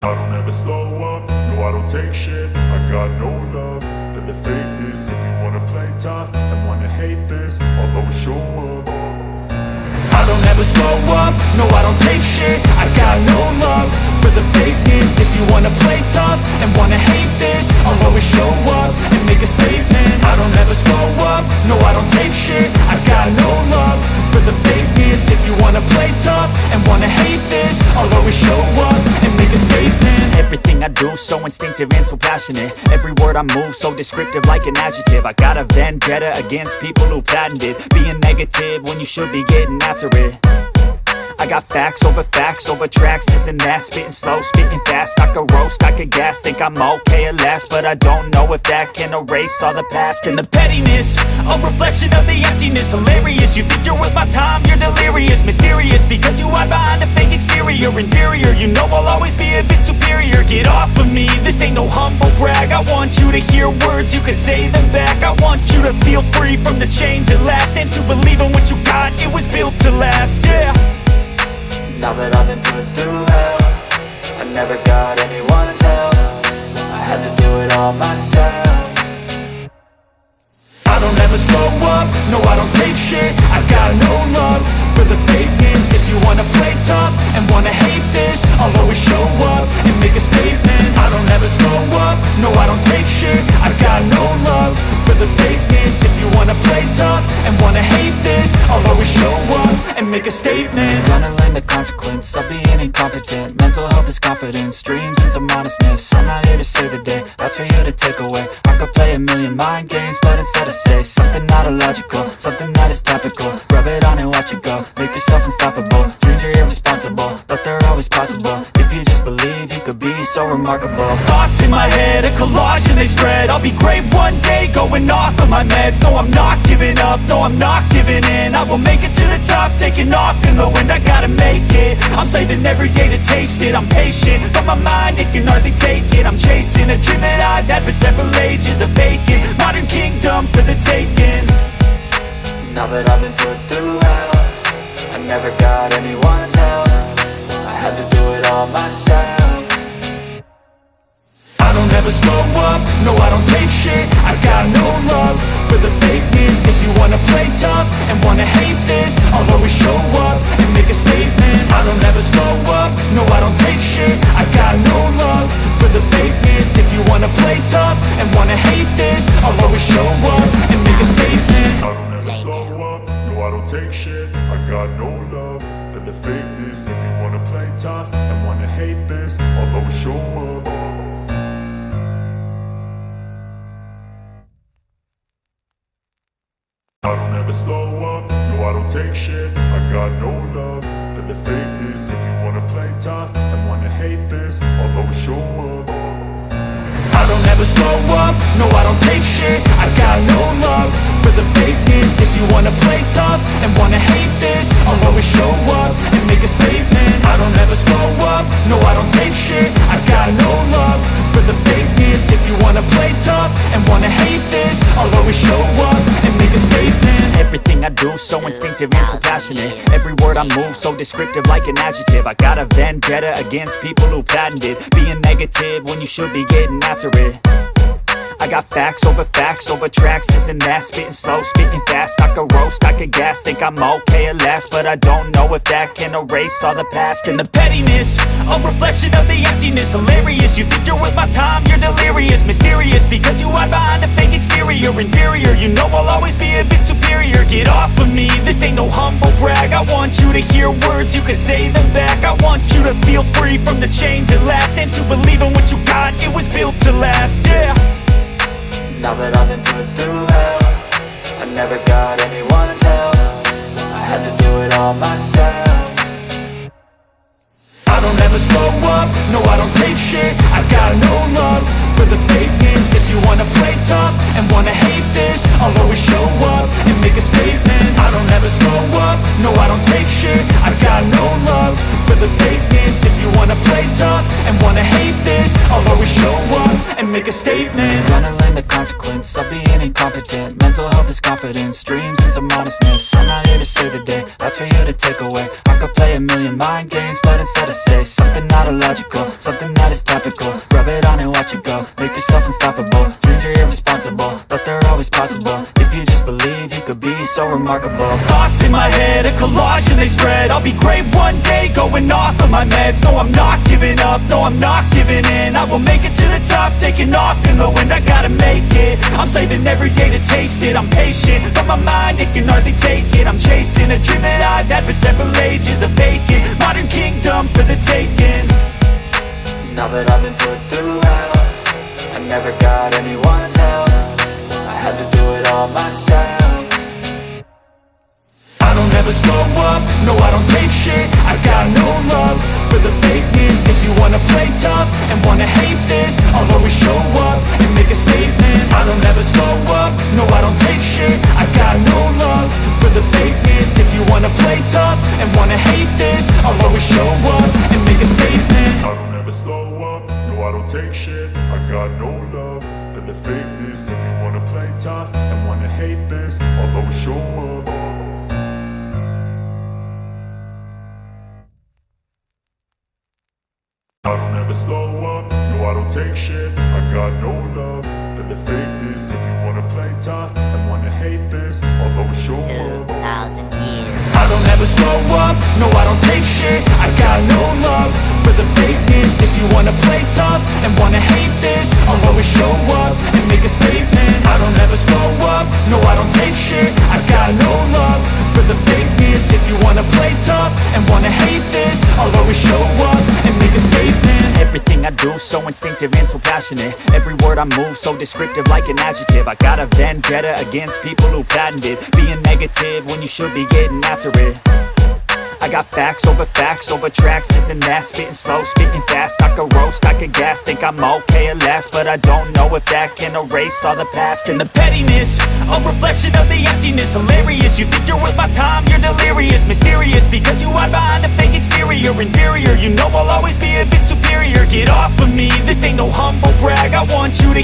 I don't ever slow up, no I don't take shit. I got no love for the fakeness. If you wanna play tough and wanna hate this, I'll always show up. I don't ever slow up, no I don't take shit. I got no love for the fakeness. If you wanna play tough and wanna hate this, I'll always show up and make a statement. I don't ever slow up, no I don't take shit. I got no love for the fakeness. If you wanna play tough and wanna hate this, I'll always show up and make a statement. Everything I do so instinctive and so passionate. Every word I move so descriptive like an adjective. I got a vendetta against people who patented being negative when you should be getting after it. I got facts over tracks, this and that. Spitting slow, spitting fast, I could roast, I could gas. Think I'm okay at last, but I don't know if that can erase all the past. And the pettiness, a reflection of the emptiness. Hilarious, you think you're worth my time, you're delirious. Mysterious, because you hide behind a fake exterior. Inferior, you know I'll always be a bit superior. Get off of me, this ain't no humble brag. I want you to hear words, you can say them back. I want you to feel free from the chains at last, and to believe in what you got, it was built to last, yeah. Now that I've been put through hell, I never got anyone's help. I had to do it all myself. I don't ever slow up, no I don't take shit. I got no love for the fakeness. If you wanna play tough and wanna hate this, I'll always show up and make a statement. I don't ever slow up, no I don't take shit. I got no love for the fakeness. If you wanna play tough and wanna hate this, I'll always show up and make a statement. Gonna learn the consequence of being incompetent. Mental health is confidence, dreams and some honestness. I'm not here to save the day, that's for you to take away. I could play a million mind games, but instead I say something not illogical, something that is topical. Rub it on and watch it go, make yourself unstoppable. Dreams are irresponsible, but they're always possible. If you just believe, you could be so remarkable. Thoughts in my head, a collage and they spread. I'll be great one day, going off of my meds. No I'm not giving up, no I'm not giving in. I will make it to the top, taking off in the wind. I gotta make it, I'm saving every day to taste it. I'm patient, but my mind, it can hardly take it. I'm chasing a dream that I've had for several ages. A vacant, modern kingdom for the taking. Now that I've been put through hell, I never got anyone's help. I had to do it all myself. I don't ever slow up, no I don't take shit. I got no love for the fakeness. If you wanna play tough and wanna hate this, I'll always show up and make a statement. I don't ever slow up, no I don't take shit. I got no love for the fakeness. If you wanna play tough and wanna hate this, I'll always show up and make a statement. I don't ever slow up, no I don't take shit. I got no love for the fakeness. If you wanna play tough and wanna hate this, I'll always show up. I don't ever slow up, no I don't take shit. I got no love for the fakeness. If you wanna play tough and wanna hate this, I'll always show up. I don't ever slow up, no I don't take shit. I got no love for the fakeness. If you wanna play tough and wanna hate this, I'll always show up and make a statement. I don't ever slow up, no I don't take shit. I got no love for the fakeness. If you wanna play tough and wanna hate this, I'll always show up and make a statement. Everything I do so instinctive and so passionate. Every word I move so descriptive like an adjective. I got a vendetta against people who patented being negative when you should be getting after it. I got facts over tracks, this and that. Spitting slow, spitting fast, I could roast, I could gas. Think I'm okay at last, but I don't know if that can erase all the past. And the pettiness, a reflection of the emptiness. Hilarious, you think you're worth my time, you're delirious. Mysterious, because you hide behind a fake exterior. Inferior, you know I'll always be a bit superior. Get off of me, this ain't no humble brag. I want you to hear words, you can say them back. I want you to feel free from the chains at last, and to believe in what you got, it was built to last, yeah. Now that I've been put through hell, I never got anyone's help. I had to do it all myself. I don't ever slow up, no I don't take shit. I got no love for the fakeness. If you wanna play tough and wanna hate this, I'll always show up and make a statement. I don't ever slow up, no I don't take shit. I got no love for the fakeness. If you wanna play tough and wanna hate this, I'll always show up and and make a statement. Gonna learn the consequence of being incompetent. Mental health is confidence, dreams and some honestness. I'm not here to save the day, that's for you to take away. I could play a million mind games, but instead I say something not illogical, something that is topical. Rub it on and watch it go, make yourself unstoppable. Dreams are irresponsible, but they're always possible. If you just believe, you could be so remarkable. Thoughts in my head, a collage and they spread. I'll be great one day, going off of my meds. No, I'm not giving up, no, I'm not giving in. I will make it to the top, taking off in the wind. I gotta make it, I'm saving every day to taste it. I'm patient, but my mind, it can hardly take it. I'm chasing a dream that I've had for several ages. A vacant, modern kingdom for the taking. Now that I've been put through hell, I never got anyone's help. I had to do it all myself. I don't ever slow up, no I don't take shit. I got no love for the fakeness. If you wanna play tough and wanna hate this, I'll always show up and make a statement. I don't ever slow up, no I don't take shit. I got no love for the fakeness. If you wanna play tough and wanna hate this, I'll always show up and make a statement. I don't ever slow up, no I don't take shit. I got no love for the fakeness. If you wanna play tough and wanna hate this, I'll always show up. I don't ever slow up, no I don't take shit. I got no love for the fakeness. If you wanna play tough and wanna hate this, I'll always show up. 2,000 years. I don't ever slow up, no I don't take shit. I got no love for the fakeness. If you wanna play tough and wanna hate this, I'll always show up and make a statement. I don't ever slow up, no I don't take shit. I got no love for the fakeness. If you wanna play tough and wanna hate this, I'll always show up and make a statement. Everything I do so instinctive and so passionate. Every word I move so descriptive like an adjective. I got a vendetta against people who patented being negative when you should be getting after it. I got facts over tracks, this and that. Spitting slow, spitting fast. I could roast, I could gas. Think I'm okay at last, but I don't know if that can erase all the past. And the pettiness, a reflection of the emptiness. Hilarious, you think you're worth my time, you're delirious. Mysterious, because you hide behind a fake exterior. Inferior, you know I'll always be a bit superior. Get off of me, this ain't no humble brag. I want you to